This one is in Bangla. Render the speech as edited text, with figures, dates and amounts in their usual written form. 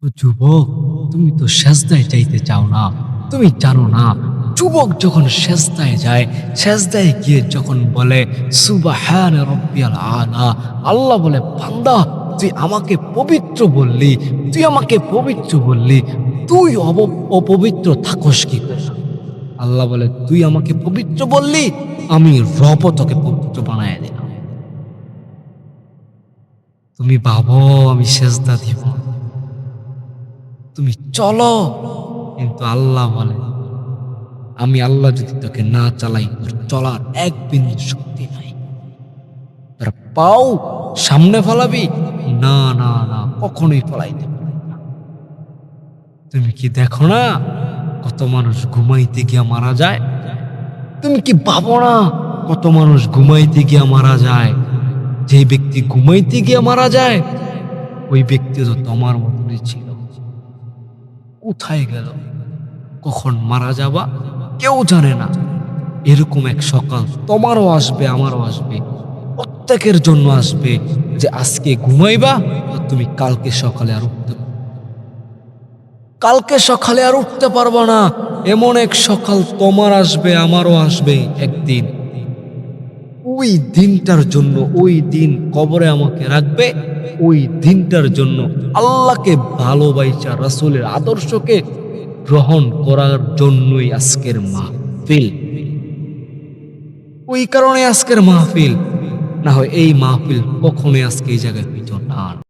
তো যুবক, তুমি তো সেজদায় যাইতে চাও না। তুমি জানো না, যুবক যখন সেজদায় যায়, সেজদায় গিয়ে যখন বলে সুবহান রব্বিয়াল আলা, আল্লাহ বলে বান্দা তুই আমাকে পবিত্র বললি, তুই আমাকে পবিত্র বললি, তুই অপবিত্র থাকস কি করে? আল্লাহ বলে তুই আমাকে পবিত্র বললি, আমি রব তোকে পবিত্র বানায় দিলাম। তুমি ভাবো আমি সেজদা দিব, তুমি চলো, কিন্তু আল্লাহ বলে আমি আল্লাহ যদি তোকে না চালাই, তোর চলার এক বিন্দু শক্তি নাই। তোর পাও সামনে ফলাবি, না না না, কখনোই ফলাইতে পারবি না। তুমি কি দেখো না কত মানুষ ঘুমাইতে গিয়া মারা যায়? তুমি কি ভাবো না কত মানুষ ঘুমাইতে গিয়া মারা যায়? যে ব্যক্তি ঘুমাইতে গিয়া মারা যায়, ওই ব্যক্তি তো তোমার মতনই ছিল। কোথায় গেল? কখন মারা যাবা কেউ জানে না। এরকম এক সকাল তোমারও আসবে, আমারও আসবে, প্রত্যেকের জন্য আসবে, যে আজকে ঘুমাইবা তো তুমি কালকে সকালে আর উঠতে পারবা না। এমন এক সকাল তোমার আসবে, আমারও আসবে একদিন। ওই দিনটার জন্য, ওই দিন কবরে আমাকে রাখবে, ওই দিনটার জন্য আল্লাহকে ভালোবাসা, রাসূলের আদর্শকে গ্রহণ করার জন্যই আজকের মাহফিল। ওই কারণে আজকের মাহফিল, না হয় এই মাহফিল কখনোই আজকে এই জায়গায় হইতো না।